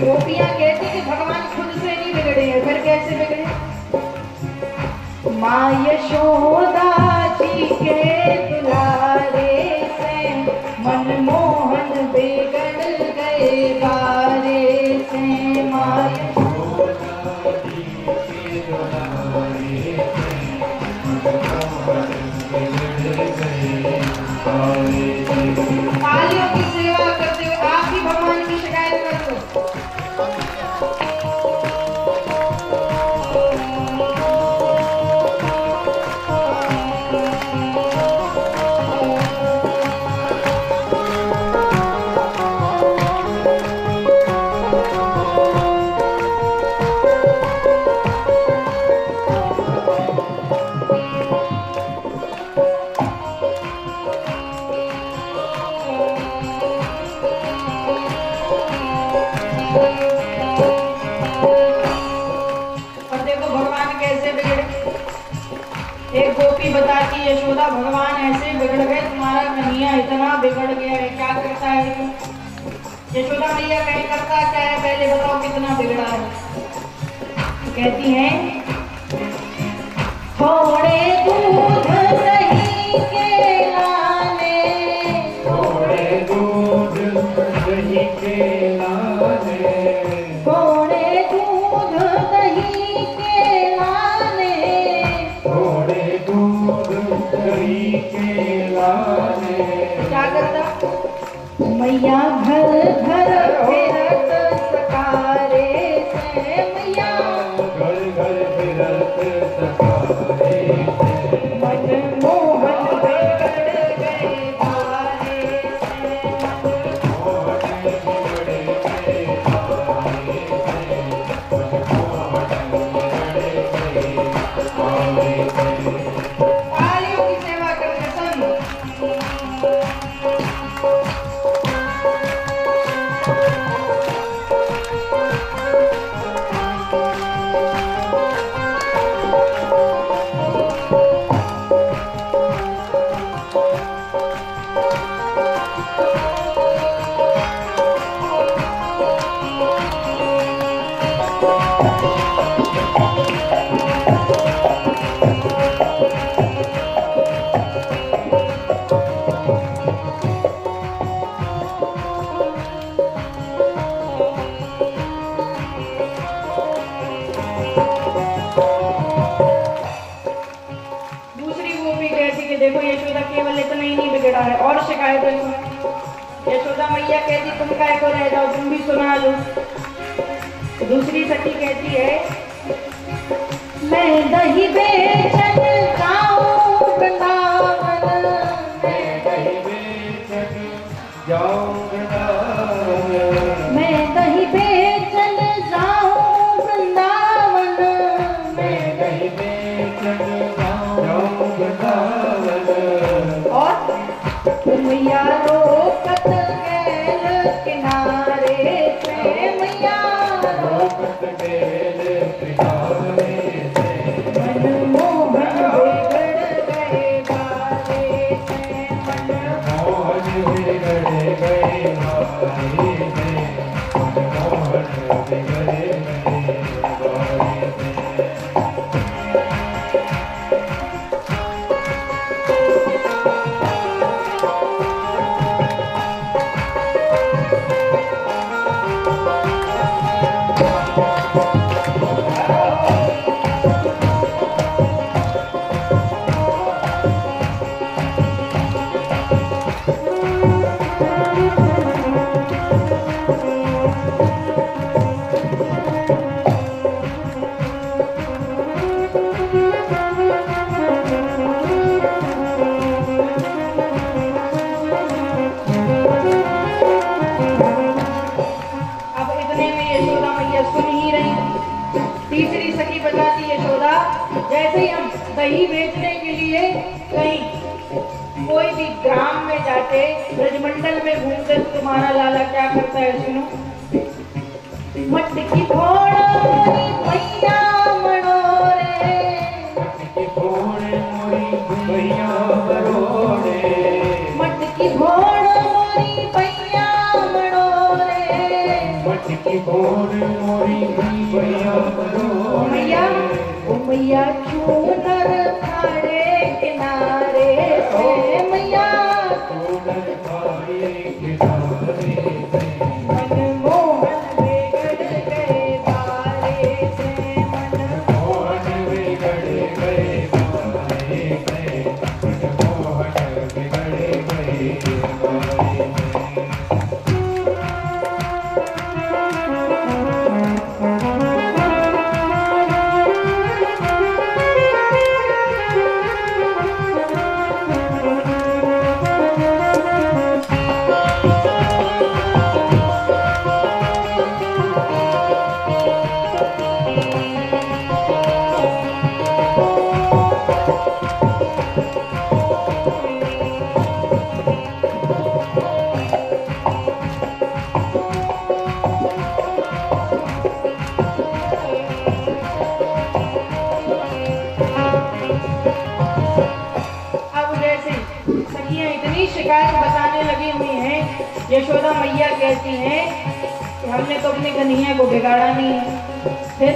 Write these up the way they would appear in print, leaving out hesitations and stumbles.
गोपियां कहती कि भगवान खुद से नहीं बिगड़े हैं, फिर कैसे बिगड़े? माँ यशोदा जी के दुलारे से मनमोहन बिगड़ गए बारे से। माँ यशोदा जी के दुलारे से मनमोहन बिगड़ गए बारे से। तालियों की सेवा करते हुए आप भी भगवान की शिकायत कर दो। एक गोपी बताती यशोदा भगवान ऐसे बिगड़ गए, तुम्हारा कन्हैया इतना बिगड़ गया है, क्या करता है? यशोदा मैया कहीं करता क्या है, पहले बताओ कितना बिगड़ा है। कहती हैं थोड़े दूध दही के लाने, थोड़े दूध दही के लाने, थोड़े दूध दही के लाने, थोड़े दूध दही के लाने। क्या करता? मैया घर घर फिरत सकारे से, मैया घर घर फिरत सकारे से मनमोहन बिगड़ गए बारे से, मनमोहन बिगड़ गए बारे से, मनमोहन बिगड़ गए बारे से। तालियों की सेवा करके संग देखो यशोदा केवल इतना ही नहीं बिगड़ा है, और शिकायतें सुनो। यशोदा मैया कहती तुम काय को रह जाओ, तुम भी सुना लो। दूसरी सखी कहती है मैं दही बेचन जाऊं वृंदावन, मैं दही बेचन जाऊं वृंदावन, मैं दही बेचन जाऊं वृंदावन, मैं दही बेचन जाऊं वृंदावन। और मैया रोकत गैल किनारे से, मैया रोकत गैल किनारे से मनमोहन बिगड़ गए बारे से, मनमोहन बिगड़ गए बारे से, मनमोहन बिगड़ गए बारे से। तीसरी सखी बताती यशोदा जैसे ही हम दही बेचने के लिए कहीं कोई भी ग्राम में जाते, ब्रजमंडल में घूमते तो तुम्हारा लाला क्या करता है सुनो। मटकी फोड़ भैया मरोड़े, मटकी फोड़ मोरी भैया मरोड़े, और मोरी भैया ओ मैया चूनर खाड़े किनारे से मैया चूनर खाड़े किनारे से मनमोहन बिगड़ गए बारे से मनमोहन बिगड़ गए बारे से मनमोहन बिगड़ गए बारे से। शिकायत बताने लगी हुई हैं। यशोदा मैया कहती हैं कि हमने तो अपने कन्हैया को बिगाड़ा नहीं है। फिर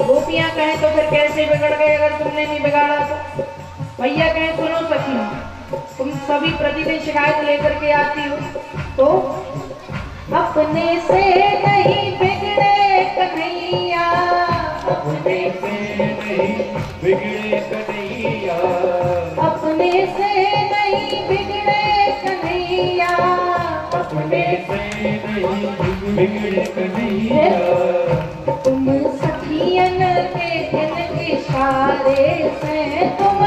गोपियां कहें तो फिर कैसे बिगड़ गए अगर तुमने नहीं बिगाड़ा तो? मैया कहें सुनो सखी, तुम सभी प्रतिदिन शिकायत लेकर के आती हो तो अपने से नहीं बिगड़े कन्हैया, अपने से नहीं बिगड़े कन्हैया, अपने से नहीं बिगड़े कन्हैया, अपने से नहीं बिगड़े कन्हैया। तुम सखियन के इन इशारे से तुम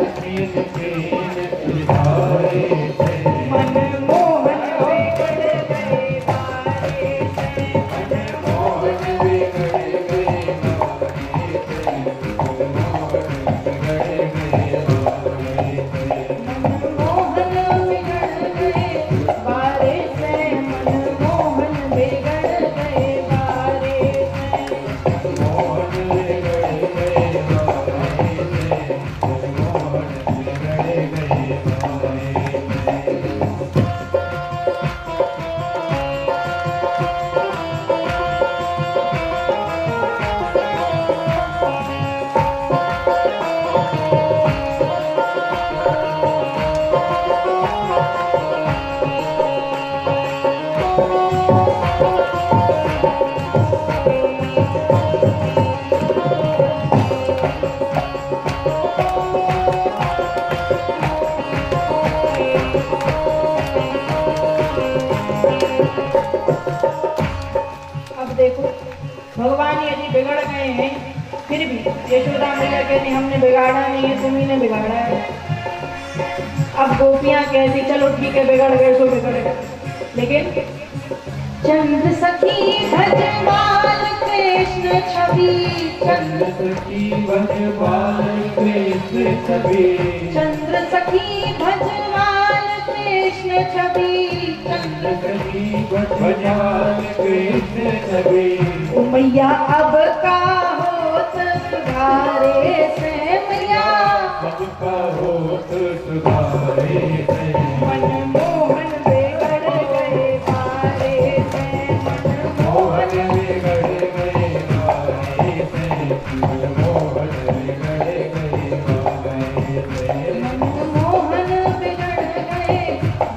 सखियन के इन इशारे से मनमोहन बिगड़ गए बारे से, मनमोहन बिगड़ गए बारे से, मनमोहन बिगड़ गए बारे से, मनमोहन बिगड़ गए बारे से, मनमोहन बिगड़ गए बारे से। मनमोहन बिगड़ गए बारे से, मनमोहन बिगड़ गए बारे से। अब देखो भगवान यदि बिगड़ गए हैं फिर भी यशोदा मैया कहती हमने बिगाड़ा नहीं है, तुम्ही ने बिगाड़ा है। अब गोपियां कहती चलो ठीक है बिगड़ गए तो बिगड़ गए, लेकिन चंद्र सखी भजमाल कृष्ण छवि, चंद्र सखी भजमाल कृष्ण छवि, चंद्र सखी भजमाल कृष्ण छवि, चंद्र सखी भजमाल कृष्ण छवि। ओ मैया अब का होत सुधारे से मैया, अब का होत सुधारे से, मनमोहन बिगड़ गए बारे से, मनमोहन बिगड़ गए बारे से, मनमोहन बिगड़ गए बारे से, मनमोहन बिगड़ गए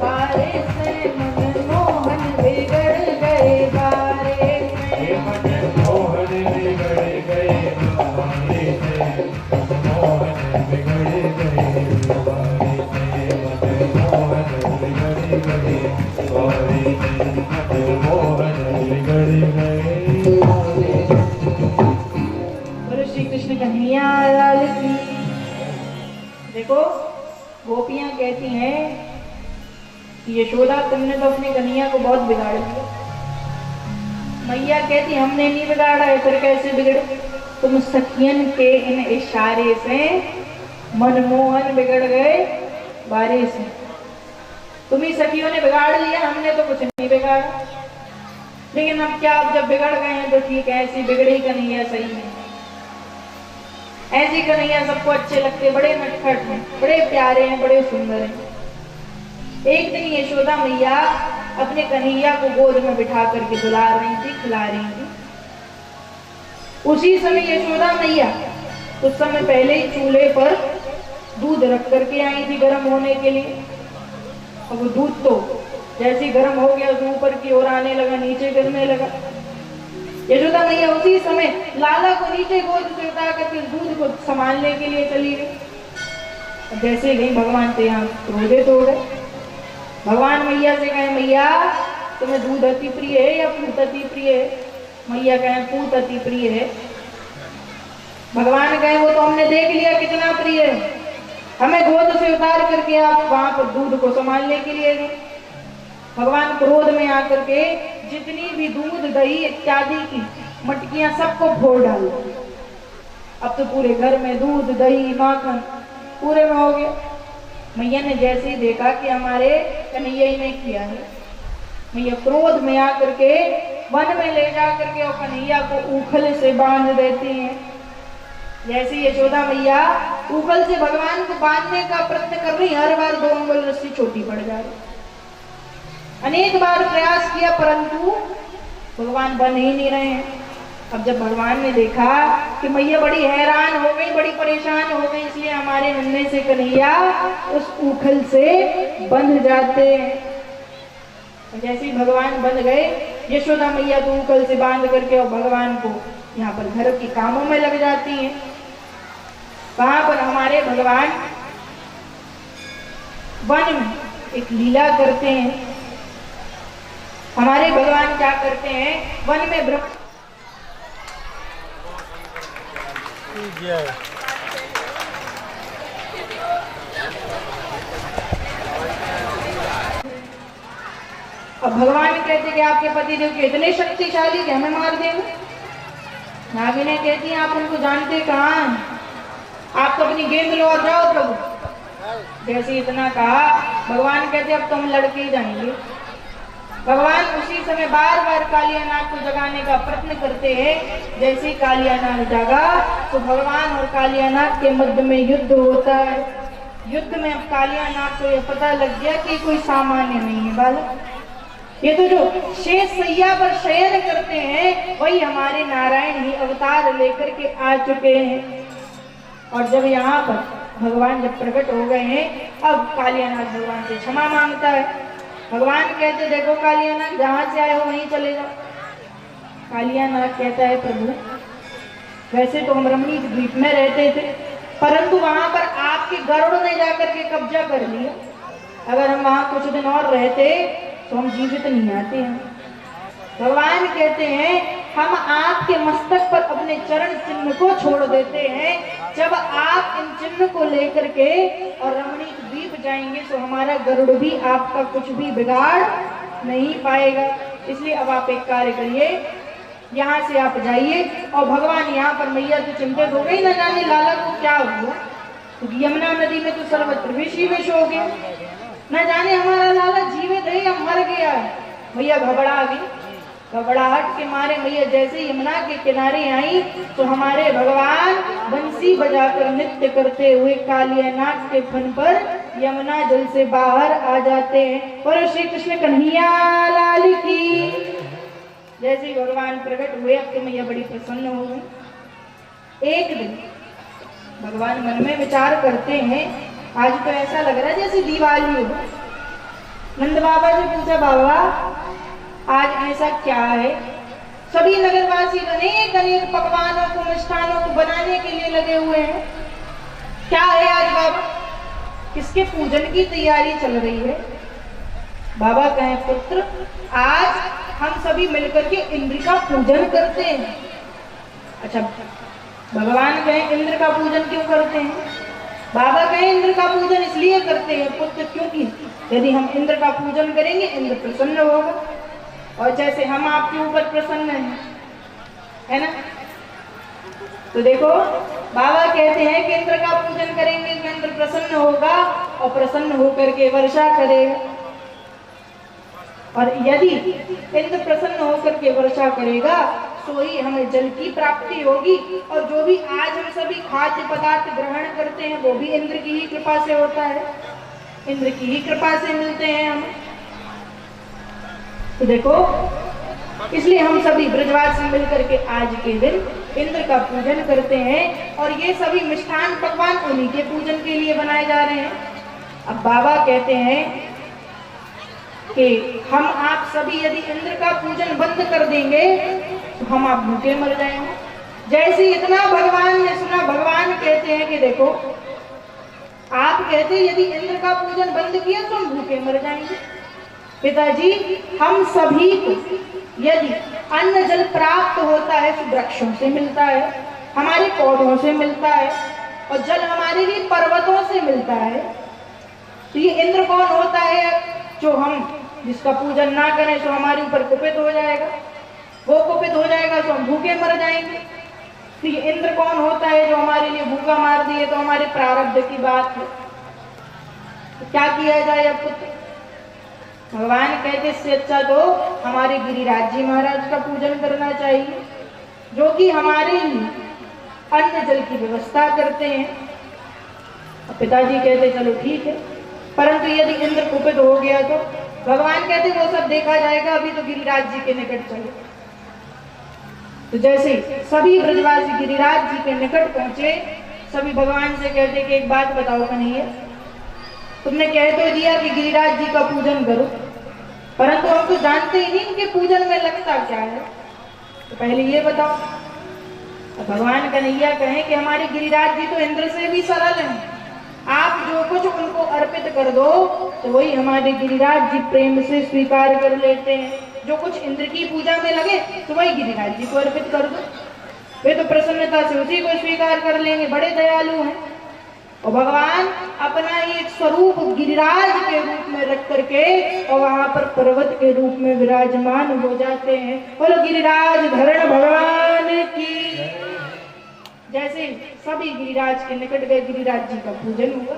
बारे से, मनमोहन बिगड़ गए बारे से। मनमोहन बिगड़ गए बारे से, मनमोहन बिगड़ गए बारे से, मनमोहन बिगड़ गए बारे से, मनमोहन बिगड़ गए बारे से। बोलो श्री कृष्ण कन्हैया लाल की। देखो गोपियां कहती हैं कि यशोदा तुमने तो अपने कन्हैया को बहुत बिगाड़ दिया। मैया कहती हमने नहीं बिगाड़ा है, फिर कैसे बिगड़े? तुम सखियन के इन इशारे से मनमोहन बिगड़ गए बारे से। तुम्ही सखियों ने बिगाड़ लिया, हमने तो कुछ नहीं बिगाड़ा। लेकिन अब क्या, अब जब बिगड़ गए हैं तो ठीक है, ऐसी बिगड़ी कन्हैया सही है। ऐसी कन्हैया सबको अच्छे लगते, बड़े नटखट हैं, बड़े प्यारे हैं, बड़े सुंदर हैं। एक दिन यशोदा मैया अपने कन्हैया को गोद में बिठा करके दुला रही थी, खिला रही थी। उसी समय यशोदा मैया कुछ समय पहले ही चूल्हे पर दूध रख करके आई थी गर्म होने के लिए। और वो दूध तो जैसे ही गर्म हो गया तो ऊपर की ओर आने लगा, नीचे गिरने लगा। यशोदा मैया उसी समय लाला को नीचे गोद से उतार करके दूध को संभालने के लिए चली गई। जैसे गई भगवान से यहाँ क्रोधित हो गए। भगवान मैया से कहे, मैया तुम्हें दूध अति प्रिय है या पूत अति प्रिय है? मैया कहे पूत अति प्रिय है। भगवान कहे वो तो हमने देख लिया कितना प्रिय है, हमें गोद से उतार करके आप वहां पर दूध को संभालने के लिए गए। भगवान क्रोध में आकर के जितनी भी दूध दही इत्यादि की मटकियां सबको फोड़ डाली। अब तो पूरे घर में दूध दही माखन पूरे में हो गया। मैया ने जैसे ही देखा कि हमारे कन्हैया ने किया है, मैया क्रोध में आकर के वन में ले जा करके और कन्हैया को ऊखल से बांध देती हैं। जैसे यशोदा मैया ऊखल से भगवान को बांधने का प्रयत्न कर रही, हर बार 2 अंगुल रस्सी छोटी पड़ जा रही। अनेक बार प्रयास किया परंतु भगवान बन ही नहीं रहे हैं। अब जब भगवान ने देखा कि मैया बड़ी हैरान हो गई, बड़ी परेशान हो गई, इसलिए हमारे नन्हे से कन्हैया उस ऊखल से बंध जाते हैं। जैसे ही भगवान बंध गए, यशोदा मैया तो ऊखल से बांध करके और भगवान को यहाँ पर घर के कामों में लग जाती हैं। वहां पर हमारे भगवान वन में एक लीला करते हैं। हमारे भगवान क्या करते हैं, वन में अब भगवान कहते कि आपके पति देव के इतने शक्तिशाली कि हमें मार देंगे। नागिनें कहती हैं आप उनको जानते कहाँ, आप तो अपनी गेंद लो और जाओ प्रभु। जैसे इतना कहा, भगवान कहते अब तो हम लड़के ही जाएंगे। भगवान उसी समय बार बार कालियानाग को जगाने का प्रयत्न करते हैं। जैसे ही कालियानाग जागा तो भगवान और कालियानाग के मध्य में युद्ध होता है। युद्ध में अब कालियानाग को यह पता लग गया कि कोई सामान्य नहीं है बालक, ये तो जो शेष सैया पर शयन करते हैं वही हमारे नारायण ही अवतार लेकर के आ चुके हैं। और जब यहाँ पर भगवान जब प्रकट हो गए हैं, अब कालियानाग भगवान से क्षमा मांगता है। भगवान कहते देखो कालियानाग जहां से आए हो वहीं चले जाओ। कालियानाग कहता है प्रभु वैसे तो हम रमणीक द्वीप में रहते थे, परंतु वहां पर आपके गरुड़ ने जाकर के कब्जा कर लिया। अगर हम वहां कुछ दिन और रहते तो हम जीवित नहीं आते हैं। भगवान कहते हैं हम आपके मस्तक पर अपने चरण चिन्ह को छोड़ देते हैं। जब आप इन चिन्ह को लेकर के और रमणीक द्वीप जाएंगे तो हमारा गरुड़ भी आपका कुछ भी बिगाड़ नहीं पाएगा। इसलिए अब आप एक कार्य करिए, यहाँ से आप जाइए। और भगवान यहाँ पर मैया तो चिंतित हो गई, न जाने लाला को क्या हुआ, क्योंकि यमुना नदी में तो सर्वत्र विष ही विष हो गया। न जाने हमारा लाला जीवित है या मर गया है। मैया घबरा गई। घबराहट के मारे मैया जैसे यमुना के किनारे आई तो हमारे भगवान बंसी बजाकर नृत्य करते हुए कालियानाग के फन पर यमुना जल से बाहर आ जाते हैं। और श्री कृष्ण कन्हैया लाल की। जैसे ही भगवान प्रकट हुए अब तो मैया बड़ी प्रसन्न हो गई। एक दिन भगवान मन में विचार करते हैं, आज तो ऐसा लग रहा है जैसे दिवाली हो। नंद बाबा से पूछा बाबा आज ऐसा क्या है? सभी नगरवासी अनेक अनेक पकवानों को मिष्ठानों को बनाने के लिए लगे हुए हैं। क्या है आज बाबा? किसके पूजन की तैयारी चल रही है? बाबा कहें पुत्र आज हम सभी मिलकर के इंद्र का पूजन करते हैं। अच्छा भगवान कहें इंद्र का पूजन क्यों करते हैं? बाबा कहें इंद्र का पूजन इसलिए करते हैं पुत्र क्योंकि यदि हम इंद्र का पूजन करेंगे इंद्र प्रसन्न होगा, और जैसे हम आपके ऊपर प्रसन्न हैं, है ना। तो देखो बाबा कहते हैं कि इंद्र का पूजन करेंगे तो इंद्र प्रसन्न होगा और प्रसन्न होकर के वर्षा करेगा। और यदि इंद्र प्रसन्न होकर के वर्षा करेगा तो ही हमें जल की प्राप्ति होगी। और जो भी आज हम सभी खाद्य पदार्थ ग्रहण करते हैं वो भी इंद्र की ही कृपा से होता है, इंद्र की ही कृपा से मिलते हैं हमें। तो देखो, इसलिए हम सभी ब्रजवासी मिलकर के आज के दिन इंद्र का पूजन करते हैं और ये सभी मिष्ठान पकवान उन्हीं के पूजन के लिए बनाए जा रहे हैं। अब बाबा कहते हैं कि हम आप सभी यदि इंद्र का पूजन बंद कर देंगे तो हम आप भूखे मर जाएंगे। जैसे इतना भगवान ने सुना, भगवान कहते हैं कि देखो, आप कहते हैं यदि इंद्र का पूजन बंद किया तो हम भूखे मर जाएंगे। पिताजी, हम सभी को यदि अन्न जल प्राप्त होता है तो वृक्षों से मिलता है, हमारे पौधों से मिलता है, और जल हमारे लिए पर्वतों से मिलता है। तो ये इंद्र कौन होता है जो हम जिसका पूजन ना करें तो हमारे ऊपर कुपित हो जाएगा, वो कुपित हो जाएगा तो हम भूखे मर जाएंगे। तो ये इंद्र कौन होता है जो हमारे लिए भूखा मार दिए? तो हमारे प्रारब्ध की बात है। तो क्या किया जाए अब? भगवान कहते इससे अच्छा तो हमारे गिरिराज जी महाराज का पूजन करना चाहिए, जो कि हमारे लिए अन्न जल की व्यवस्था करते हैं। अब पिताजी कहते चलो ठीक है, परंतु यदि इंद्र कुपित हो गया तो भगवान कहते वो सब देखा जाएगा, अभी तो गिरिराज जी के निकट चलो। तो जैसे सभी ब्रजवासी गिरिराज जी के निकट पहुंचे, सभी भगवान से कहते कि एक बात बताओ कन्हैया, तुमने कह तो दिया कि गिरिराज जी का पूजन करो, परंतु हम तो जानते ही नहीं कि पूजन में लगता क्या है, तो पहले ये बताओ। तो भगवान कन्हैया कहें कि हमारे गिरिराज जी तो इंद्र से भी सरल हैं, आप जो कुछ उनको अर्पित कर दो तो वही हमारे गिरिराज जी प्रेम से स्वीकार कर लेते हैं। जो कुछ इंद्र की पूजा में लगे तो वही गिरिराज जी को अर्पित कर दो, वे तो प्रसन्नता से उसी को स्वीकार कर लेंगे, बड़े दयालु हैं। और भगवान अपना एक स्वरूप गिरिराज के रूप में रख करके और वहां पर पर्वत के रूप में विराजमान हो जाते हैं। बोलो गिरिराज धरण भगवान की। जैसे सभी गिरिराज के निकट गए, गिरिराज जी का पूजन हुआ।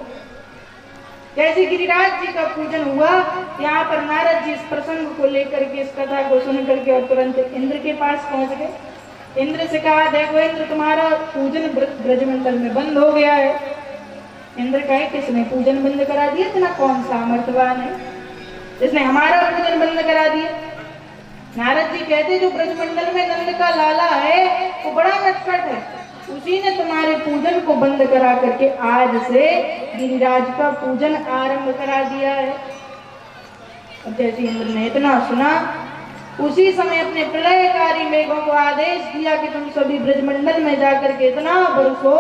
जैसे गिरिराज जी का पूजन हुआ, यहाँ पर नारद जी इस प्रसंग को लेकर के, इस कथा को सुन करके और तुरंत इंद्र के पास पहुंच गए। इंद्र से कहा, देखो इंद्र, तुम्हारा पूजन ब्रजमंडल में बंद हो गया है। इंद्र कहे, किसने पूजन बंद करा दिया? इतना कौन सामर्थ्यवान है जिसने हमारा पूजन बंद करा दिया? नारद जी कहते, जो ब्रजमंडल में नंद का लाला है वो बड़ा नटखट है, उसी ने तुम्हारे पूजन को बंद करा करके आज से गिरिराज का पूजन आरंभ करा दिया है। अब जैसे इंद्र ने इतना सुना, उसी समय अपने प्रलयकारी मेघों को आदेश दिया कि तुम सभी ब्रजमंडल में जाकर के इतना बरसो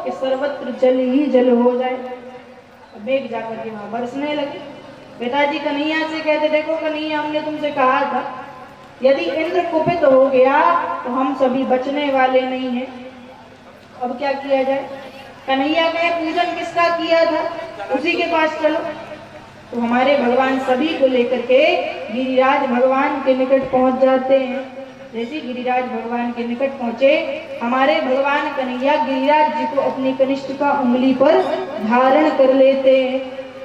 कि सर्वत्र जल ही जल हो जाए। अब मेघ जाकर के वहां बरसने लगे। पिताजी कन्हैया से कहते, देखो कन्हैया, हमने तुमसे कहा था यदि इंद्र कुपित हो गया तो हम सभी बचने वाले नहीं हैं। अब क्या किया जाए? कन्हैया कहे, पूजन किसका किया था उसी के पास चलो। तो हमारे भगवान सभी को लेकर के गिरिराज भगवान के निकट पहुंच जाते हैं। जैसे गिरिराज भगवान के निकट पहुंचे, हमारे भगवान कन्हैया गिरिराज जी को अपनी कनिष्ठ का उंगली पर धारण कर लेते हैं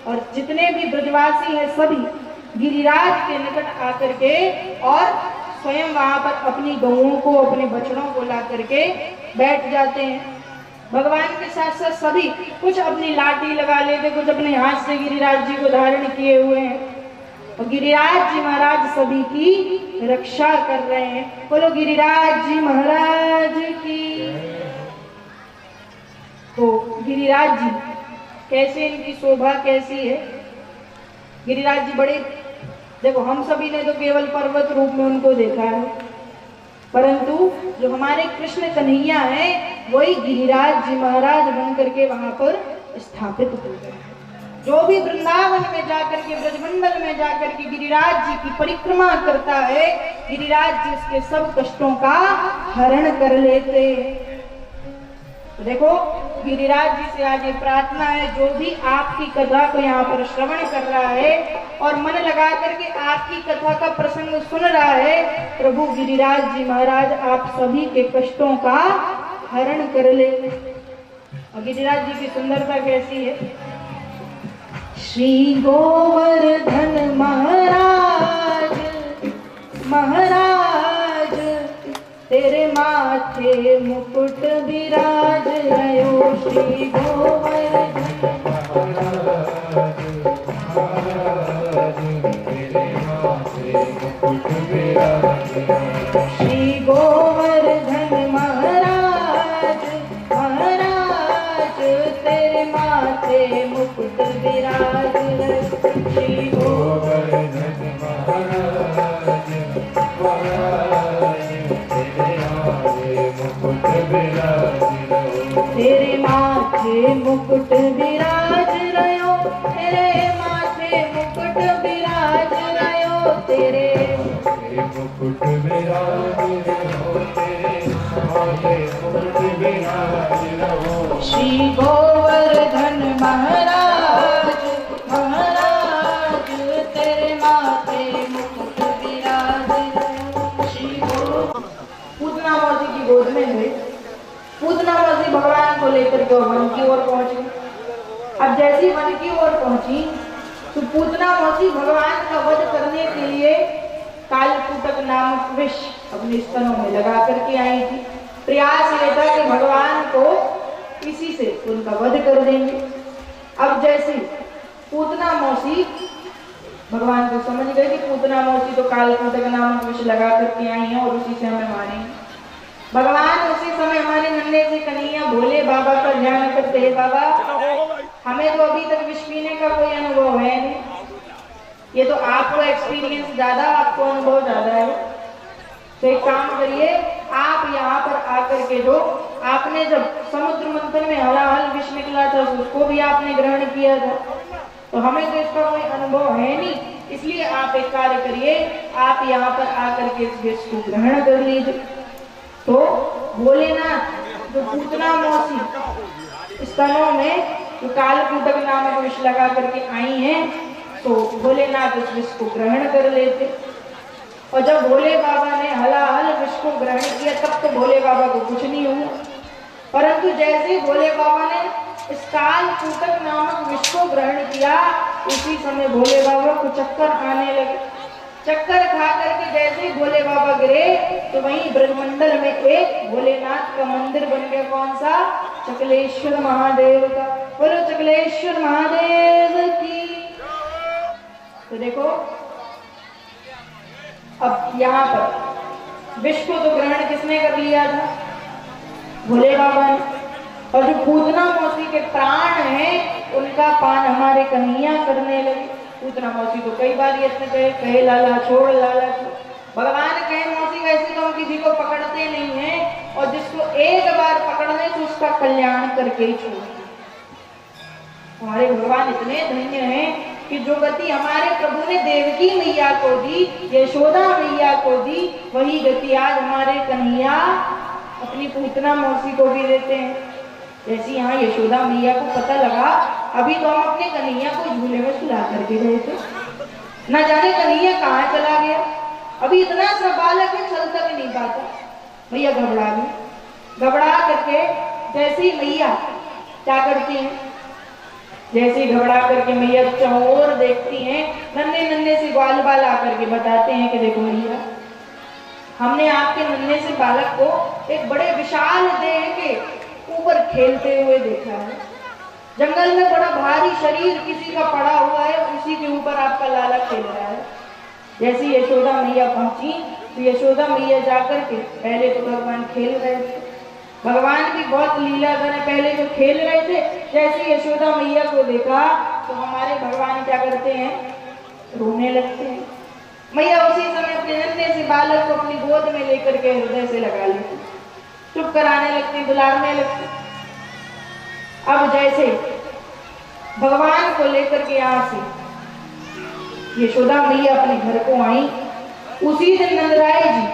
और जितने भी ब्रजवासी हैं सभी गिरिराज के निकट आकर के और स्वयं वहां पर अपनी गौओं को, अपने बछड़ों को ला करके बैठ जाते हैं। भगवान के साथ साथ सभी कुछ अपनी लाठी लगा लेते, कुछ अपने हाथ से गिरिराज जी को धारण किए हुए हैं और गिरिराज जी महाराज सभी की रक्षा कर रहे हैं। बोलो गिरिराज जी महाराज की। तो गिरिराज जी कैसे, इनकी शोभा कैसी है? गिरिराज जी बड़े, देखो हम सभी ने तो केवल पर्वत रूप में उनको देखा है, परंतु जो हमारे कृष्ण कन्हैया हैं वही गिरिराज जी महाराज बन करके वहां पर स्थापित हो गए। जो भी वृंदावन में जाकर के, ब्रजमंडल में जाकर के गिरिराज जी की परिक्रमा करता है, गिरिराज जी उसके सब कष्टों का हरण कर लेते हैं। तो देखो गिरिराज जी से आज ये प्रार्थना है, जो भी आपकी कथा को यहाँ पर श्रवण कर रहा है और मन लगा करके आपकी कथा का प्रसंग सुन रहा है, प्रभु गिरिराज जी महाराज आप सभी के कष्टों का हरण कर ले। और गिरिराज जी की सुंदरता कैसी है? श्री गोवर्धन महाराज, महाराज तेरे माथे मुकुट विराज रयो। श्री गोवर्धन महाराज, महाराज तेरे माथे मुकुट तेरे माथे मुकुट विराज रहो तेरे मुकुट विराज रहो तेरे माथे मुकुट विराज रहो। श्री गोवर्धन महाराज महाराज तेरे माथे मुकुट विराज रहो। श्री पूतना मौसी की गोद में गए। पूतना मौसी भगवान को लेकर के वन की ओर पहुंची। अब जैसी वन की ओर पहुंची तो पूतना मौसी भगवान का वध करने के लिए कालकूटक नामक विष अपने स्तनों में लगा करके आई थी। प्रयास ये था कि भगवान को इसी से उनका वध कर देंगे। अब जैसे पूतना मौसी भगवान को समझ गए कि पूतना मौसी तो कालकूटक नामक विष लगा करके आई है और उसी से हमें मारेंगे। भगवान उसी समय हमारे नन्हे से कन्हैया भोले बाबा का ध्यान करते हैं। बाबा हमें तो अभी तक विष पीने का कोई अनुभव है नहीं, ये तो आपको एक्सपीरियंस ज्यादा, आपको अनुभव ज्यादा है, तो एक काम करिए आप यहाँ पर आकर के जो आपने जब समुद्र मंथन में हलाहल विष निकला था उसको भी आपने ग्रहण किया था, तो हमें तो इसका कोई अनुभव है नहीं, इसलिए आप एक कार्य करिए आप यहाँ पर आकर के इस विष को ग्रहण कर लीजिए। तो भोलेनाथ जो पूतना मौसी स्तनों में जो कालकूटक नामक विष लगा करके आई हैं तो भोलेनाथ उस विष को ग्रहण कर लेते। और जब भोले बाबा ने हलाहल विष को ग्रहण किया तब तो भोले बाबा को कुछ नहीं हुआ, परंतु जैसे भोले बाबा ने इस कालकूटक नामक विष को ग्रहण किया उसी समय भोले बाबा को चक्कर आने लगे। चक्कर खा करके जैसे भोले बाबा गिरे तो वहीं ब्रह्मंडल में एक भोलेनाथ का मंदिर बन गया। कौन सा? चकलेश्वर महादेव का। बोलो चकलेश्वर महादेव की। तो देखो अब यहाँ पर विष को तो ग्रहण किसने कर लिया था? भोले बाबा ने। और जो पूतना मौसी के प्राण हैं उनका पान हमारे कन्हैया करने लगे। पूतना मौसी तो कई बार यत्न कहे लाला छोड़ लाला छोड़। भगवान कहे मौसी वैसे तो हम किसी को पकड़ते नहीं हैं और जिसको एक बार पकड़ ले तो उसका कल्याण करके ही छोड़ते। हमारे भगवान इतने धन्य हैं कि जो गति हमारे प्रभु ने देवकी मैया को दी, यशोदा मैया को दी, वही गति आज हमारे कन्हैया अपनी पूतना मौसी को भी देते हैं। जैसे यहाँ यशोदा मैया को पता लगा अभी तो हम अपने कन्हैया को झूले में सुला करके गए थे, ना जाने कन्हैया कहाँ चला गया, अभी इतना सा बालक है चल तक नहीं पाता। मैया घबरा गई। घबरा करके जैसे ही मैया क्या करती हैं, जैसे ही घबरा करके मैया चौर देखती हैं, नन्हे नन्हे से ग्वाल बाल आकर के बताते हैं कि देखो मैया हमने आपके नन्हे से बालक को एक बड़े विशाल देह के ऊपर खेलते हुए देखा है। जंगल में बड़ा भारी शरीर किसी का पड़ा हुआ है, उसी के ऊपर आपका लाला खेल रहा है। जैसे यशोदा मैया पहुंची तो यशोदा मैया जाकर के पहले तो भगवान खेल रहे थे, भगवान की बहुत लीलाधर है, पहले जो खेल रहे थे जैसे यशोदा मैया को देखा तो हमारे भगवान क्या करते हैं, रोने लगते हैं। मैया उसी समय अपने नन्हे से बालक को अपनी गोद में लेकर के हृदय से लगा लेती, चुप कराने लगती, बुलाने लगती। अब जैसे भगवान को लेकर के यहाँ से यशोदा मैया अपने घर को आई, उसी दिन नंदराय जी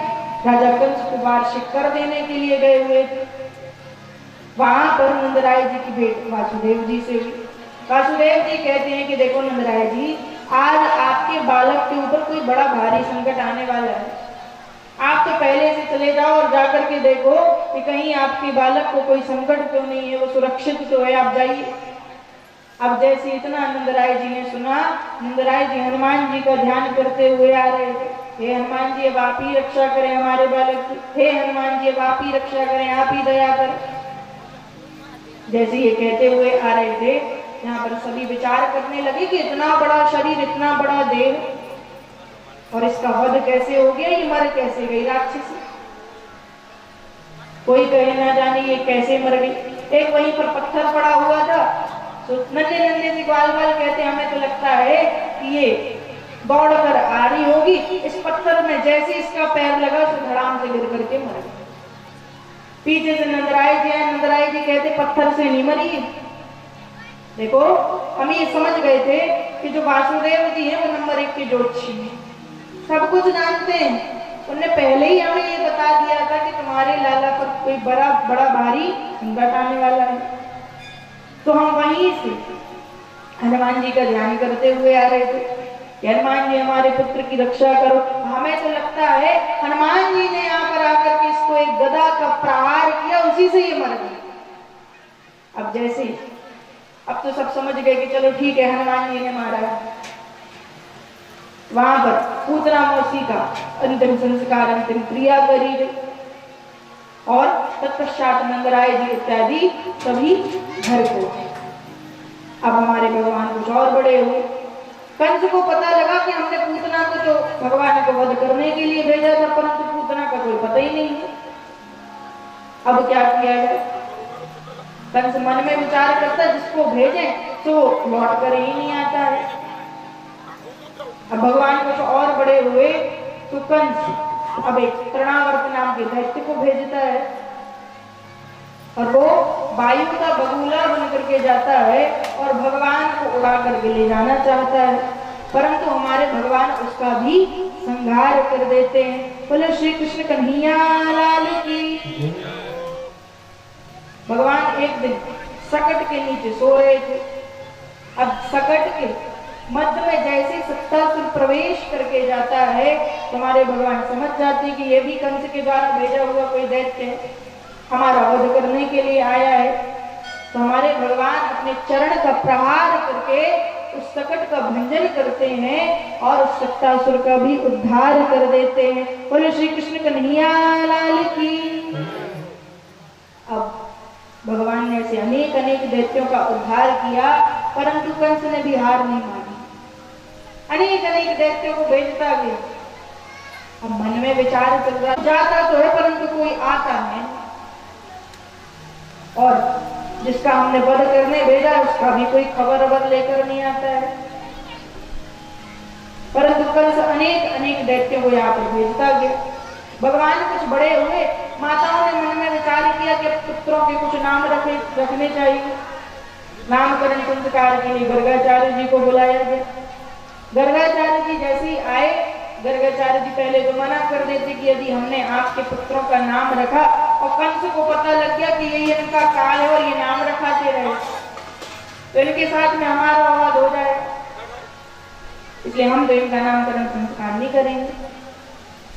राजा कंस को वार्षिक कर देने के लिए गए हुए थे। वहां पर नंदराय जी की भेंट वासुदेव जी से हुई। वासुदेव जी कहते हैं कि देखो नंदराय जी आज आपके बालक के ऊपर कोई बड़ा भारी संकट आने वाला है, आप तो पहले से चले जाओ और जाकर के देखो कि कहीं आपके बालक को कोई संकट तो नहीं है, वो सुरक्षित तो है, आप जाइए। अब जैसे इतना नंदराय जी ने सुना, नंदराय जी हनुमान जी का ध्यान करते हुए आ रहे थे, हे हनुमान जी अब आप ही रक्षा करें हमारे बालक की, हे हनुमान जी अब आप ही रक्षा करें, आप ही दया करें। जैसे ये कहते हुए आ रहे थे, यहाँ पर सभी विचार करने लगे कि इतना बड़ा शरीर, इतना बड़ा देह और इसका वध कैसे हो गया, ये मर कैसे गई राक्षसी। कोई कहे ना जाने ये कैसे मर गई। एक वहीं पर पत्थर पड़ा हुआ था, तो नन्हे नन्हे से ग्वाल बाल कहते हमें तो लगता है कि ये दौड़ कर आ रही होगी, इस पत्थर में जैसे इसका पैर लगा तो धड़ाम से गिर करके मर गई। पीछे से नंदराय जी आए, नंदराय जी कहते पत्थर से नहीं मरी, देखो हम ये समझ गए थे कि जो वासुदेव जी हैं वो नंबर 1 के ज्योतिषी हैं, सब कुछ जानते हैं। उन्होंने पहले ही हमें ये बता दिया था कि तुम्हारे लाला पर कोई बड़ा भारी संकट आने वाला है। तो हम वहीं से हनुमान जी का ध्यान करते हुए आ रहे थे कि हनुमान जी हमारे पुत्र की रक्षा करो। हमें तो लगता है हनुमान जी ने यहाँ पर आकर के इसको एक गदा का प्रहार किया, उसी से ये मर गई। अब जैसे अब तो सब समझ गए कि चलो ठीक है हनुमान जी ने मारा है। वहां पर पूतना मौसी का अंतिम संस्कार, अंतिम क्रिया करी गई और तत्पश्चात नंदराय जी इत्यादि सभी घर को। अब हमारे भगवान कुछ और बड़े हुए। कंस को पता लगा कि हमने पूतना को तो भगवान को वध करने के लिए भेजा था, परंतु पूतना का कोई पता ही नहीं है। अब क्या किया जाए? कंस मन में विचार करता जिसको भेजे तो लौट कर ही नहीं आता है। अब भगवान कुछ और बड़े हुए तो कंस अब एक तृणावर्त नाम के दैत्य को भेजता है और वो वायु का बगुला बन करके जाता है और भगवान को उड़ा करके ले जाना चाहता है, परंतु हमारे भगवान उसका भी संहार कर देते हैं। बोले श्री कृष्ण कन्हैया लाल की। भगवान एक दिन सकट के नीचे सो रहे थे। अब सकट के मध्य में जैसे सत्तासुर प्रवेश करके जाता है, तुम्हारे भगवान समझ जाते कि ये भी कंस के द्वारा भेजा हुआ कोई दैत्य है, हमारा वध करने के लिए आया है। तो हमारे भगवान अपने चरण का प्रहार करके उस सकट का भंजन करते हैं और उस सत्तासुर का भी उद्धार कर देते हैं। बोले श्री कृष्ण कन्हैया लाल की। अब भगवान ने ऐसे अनेक अनेक दैत्यों का उद्धार किया, परंतु कंस ने भी हार नहीं मानी। अनेक अनेक दैत्यों को भेजता गया। अब मन में विचार चल रहा, जाता तो है परंतु कोई आता है, और जिसका हमने वध करने भेजा उसका भी कोई खबर लेकर नहीं आता है। परंतु कंस अनेक अनेक दैत्यों को यहाँ पर भेजता गया। भगवान कुछ बड़े हुए, माताओं ने मन में विचार किया कि पुत्रों के कुछ नाम रखने चाहिए। नामकरण संस्कार के लिए गर्गाचार्य जी को बुलाया गया। गर्गाचार्य जी जैसे ही आए, गर्गाचार्य जी पहले तो मना कर देते कि यदि हमने आपके पुत्रों का नाम रखा और कंस को पता लग गया कि ये इनका काल है और ये नाम रखाते रहे तो इनके साथ में हमारा वाद हो जाएगा, इसलिए हम तो इनका नामकरण संस्कार नहीं करेंगे।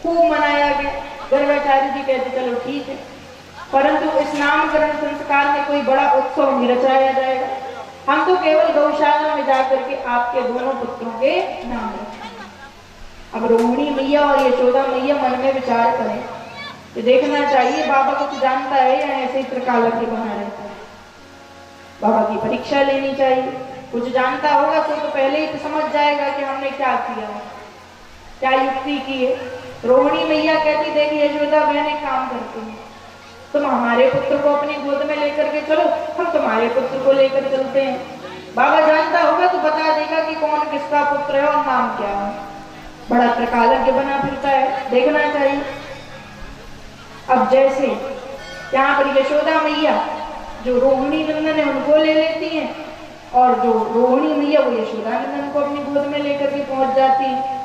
खूब मनाया गया। गर्गाचार्य जी कहते चलो ठीक है, परंतु इस नामकरण संस्कार में कोई बड़ा उत्सव नहीं रचाया जाएगा, हम तो केवल गौशाला में जाकर के आपके दोनों पुत्रों के नाम रखें। अब रोहिणी मैया और यशोदा मैया मन में विचार करें कि देखना चाहिए बाबा कुछ जानता है या ऐसे ही त्रिकालज्ञ बना रहता है। बाबा की परीक्षा लेनी चाहिए, कुछ जानता होगा तो पहले ही तो समझ जाएगा कि हमने क्या किया, क्या युक्ति की है। रोहिणी मैया कहती देखिए यशोदा बहन एक काम करती है, तुम हमारे पुत्र को अपनी गोद में लेकर के चलो, हम तुम्हारे पुत्र को लेकर चलते हैं। बाबा जानता होगा तो बता देगा कि कौन किसका पुत्र है और नाम क्या है। बड़ा त्रिकालज्ञ बना फिरता है, देखना चाहिए। अब जैसे यहाँ पर यशोदा मैया जो रोहिणी नंदन है उनको ले लेती हैं और जो रोहिणी मैया वो यशोदा नंदन को अपनी गोद में लेकर के पहुंच जाती है।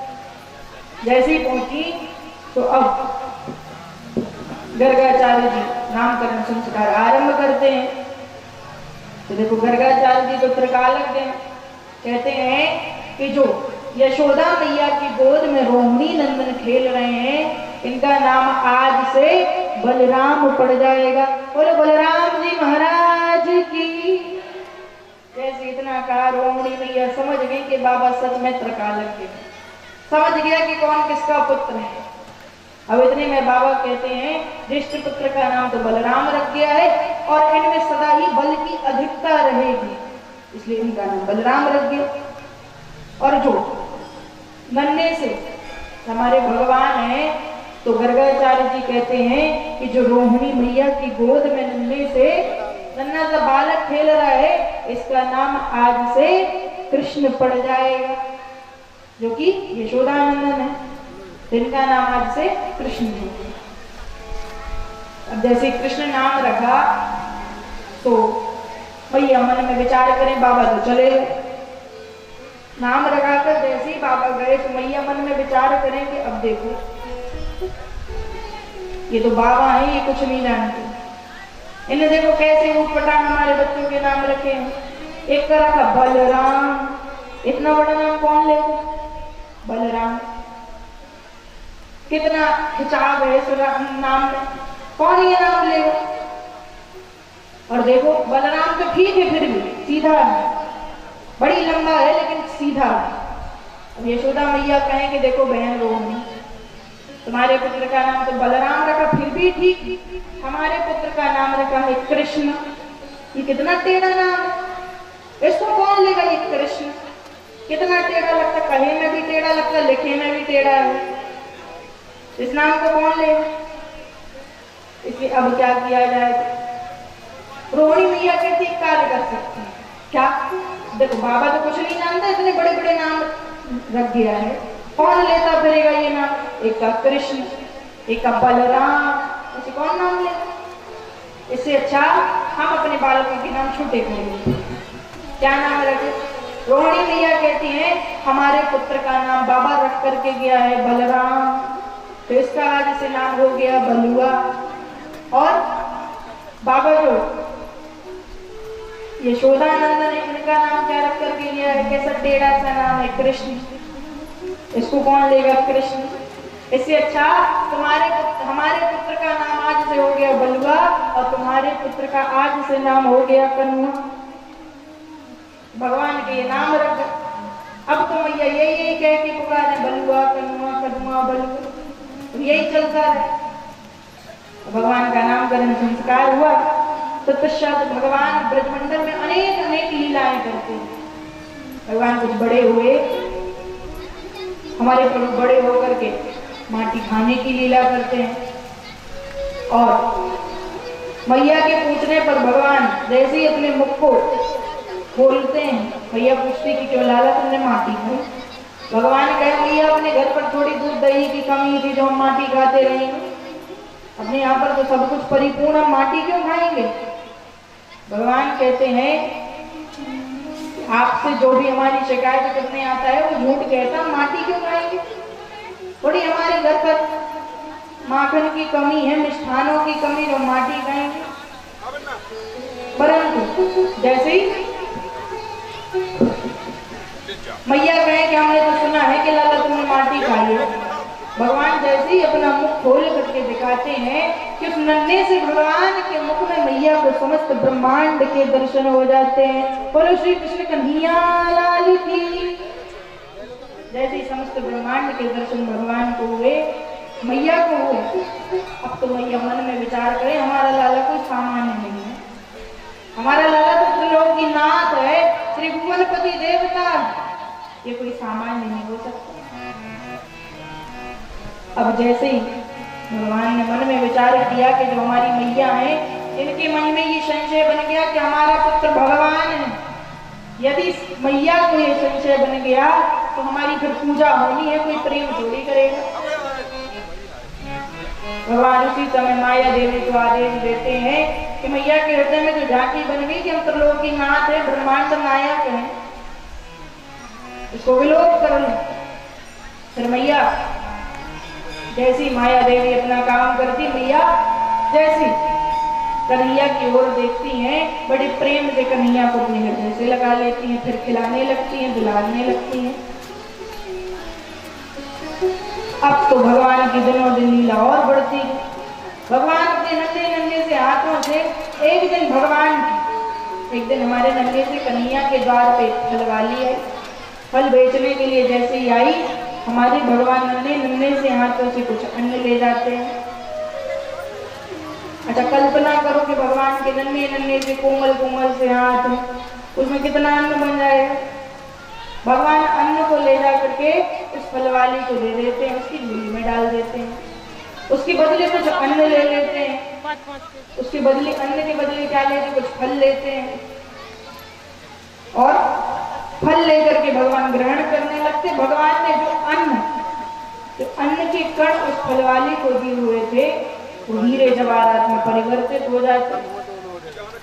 जैसे ही पहुंची तो अब गर्गाचार्य जी नामकरण संस्कार आरंभ करते हैं। तो देखो गर्गाचार्य जी तो त्रिकालज्ञ हैं, कहते हैं कि जो यशोदा मैया की गोद में रोहिणी नंदन खेल रहे हैं इनका नाम आज से बलराम पड़ जाएगा। बोले बलराम जी महाराज की। जैसे इतना कहा रोहिणी मैया समझ गई कि बाबा सच में त्रिकालज्ञ, समझ गया कि कौन किसका पुत्र है। अब इतने में बाबा कहते हैं ज्येष्ठ पुत्र का नाम तो बलराम रख दिया है और इनमें सदा ही बल की अधिकता रहेगी, इसलिए इनका नाम बलराम रख दिया। और जो नन्हे से हमारे भगवान हैं तो गर्गाचार्य जी कहते हैं कि जो रोहिणी मैया की गोद में नन्हे से नन्हा सा बालक खेल रहा है इसका नाम आज से कृष्ण पड़ जाएगा, जो कि यशोदानंदन है, इनका नाम आज से कृष्ण है। अब जैसे कृष्ण नाम रखा तो भैया मन में विचार करें, बाबा तो चले गए। नाम लगाकर जैसे ही बाबा गए तो मैया मन में विचार करें कि अब देखो ये तो बाबा है, ये कुछ नहीं जानते। इन्हें देखो कैसे ऊटपटांग हमारे बच्चों के नाम रखे हैं। एक का रखा बलराम, इतना बड़ा नाम कौन लेगा? बलराम, कितना खिंचाव है इस नाम में, कौन ये नाम लेगा? और देखो बलराम तो ठीक है, फिर भी सीधा है, बड़ी लंबा है लेकिन सीधा है। अब यशोदा मैया कहें कि देखो बहन रोहिणी, तुम्हारे पुत्र का नाम तो बलराम रखा, फिर भी ठीक, हमारे पुत्र का नाम रखा है कृष्ण। ये कितना टेढ़ा नाम है, इसको कौन लेगा? ये कृष्ण कितना टेढ़ा लगता, कहे में भी टेढ़ा लगता, लिखे में भी टेढ़ा है, इस नाम को कौन लेगा? इसलिए अब क्या किया जाए? रोहिणी मैया कहती कार्य कर सकते हैं क्या? देखो बाबा तो कुछ नहीं जानता, इतने बड़े बड़े नाम रख दिया है, कौन लेता फिरेगा ये नाम? एक का कृष्ण, एक का बलराम, इसे कौन नाम लेगा? इससे अच्छा हम अपने बालकों के नाम छोटे करेंगे। क्या नाम रखे? रोहिणी मैया कहती हैं हमारे पुत्र का नाम बाबा रख करके गया है बलराम, तो इसका आज से नाम हो गया बलुआ। और बाबा जो यशोदानंदन है, इनका नाम क्या रख करके गया है? कैसा टेढ़ा सा नाम है, कृष्ण, इसको कौन लेगा? कृष्ण। इससे अच्छा हमारे पुत्र का नाम आज से हो गया बलुआ, और तुम्हारे पुत्र का आज से नाम हो गया कन्हुआ। भगवान के ये नाम रख, अब तो मैया यही कह के पुकारे बलुआ कन्हुआ कन्हुआ बलुआ, यही चलता है। भगवान का नामकरण संस्कार हुआ तो तत्पश्चात भगवान ब्रजमंडल में अनेक अनेक लीलाएं करते हैं। भगवान कुछ बड़े हुए, हमारे प्रभु बड़े होकर के माटी खाने की लीला करते हैं, और मैया के पूछने पर भगवान जैसे ही अपने मुख को खोलते हैं, मैया पूछती कि क्यों लाला तुमने माटी खाई? भगवान कहे मैया अपने घर पर थोड़ी दूध दही की कमी थी जो हम माटी खाते रहेंगे, अपने यहाँ पर तो सब कुछ परिपूर्ण, हम माटी क्यों खाएंगे? भगवान कहते हैं आपसे जो भी हमारी शिकायत करने आता है वो झूठ कहता, हम माटी क्यों खाएंगे? थोड़ी हमारे घर पर माखन की कमी है, मिष्ठानों की कमी, जो माटी खाएंगे। परंतु जैसे ही मैया कहे कि हमने तो सुना है कि लाला तुमने माटी खाई है, भगवान जैसे ही अपना मुख खोल करके दिखाते हैं कि उस नन्हे से भगवान के मुख में मैया को समस्त ब्रह्मांड के दर्शन हो जाते हैं। बोलो श्री कृष्ण कन्हैया लाल की। जैसे ही समस्त ब्रह्मांड के दर्शन भगवान को हुए, मैया को हुए, अब तो मैया मन में विचार करे हमारा लाला कोई सामान्य नहीं है, हमारा लाला तो त्रिलोकीनाथ है, त्रिभुवनपति देवता, ये कोई सामान्य नहीं हो सकता। अब जैसे ही भगवान ने मन में विचार किया कि जो हमारी मैया है, इनके मन में ये संशय बन गया कि हमारा पुत्र भगवान है, यदि मैया को ये संशय बन गया तो हमारी फिर पूजा होनी है, कोई प्रेम थोड़ी करेगा। भगवान उसी समय माया देवी को आदेश देते हैं कि मैया के हृदय में जो झांकी बन गई कि हम त्रिलोकीनाथ है, ब्रह्मांड नायक है, इसको विलोप कर लो। फिर मैया जैसी माया देवी अपना काम करती, मैया जैसी कन्हैया की ओर देखती हैं, बड़े प्रेम से कन्हैया को अपने हृदय से लगा लेती हैं, फिर खिलाने लगती हैं, दुलारने लगती हैं। अब तो भगवान की दिनों दिन लीला और बढ़ती है। भगवान अपने नन्हे नन्हे से हाथों से एक दिन हमारे नन्हे से कन्हैया के द्वार पे फल वाली आई, फल बेचने के लिए जैसे ही आई, हमारे भगवान नन्हे नन्हे से हाथों से कुछ अन्न ले जाते हैं। अच्छा कल्पना करो कि भगवान के नन्हे नन्हे से कोमल कोमल से हाथ, उसमें कितना अन्न बन जाएगा। भगवान अन्न को ले जा करके उस फलवाली को दे देते हैं, उसकी झोली में डाल देते हैं, उसके बदले कुछ अन्न ले लेते हैं, उसके बदले अन्न के बदले क्या लेते हैं? कुछ फल लेते हैं, और फल लेकर के भगवान ग्रहण करने लगते। भगवान ने जो अन्न के कण उस फलवाली को दिए हुए थे, वो हीरे जवाहरात में परिवर्तित हो जाते।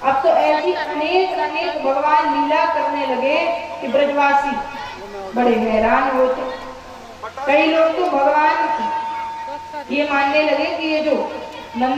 अब तो ऐसी अनेक अनेक भगवान लीला करने लगे कि ब्रजवासी बड़े हैरान होते। कई लोग तो भगवान ये मानने लगे कि ये जो नंद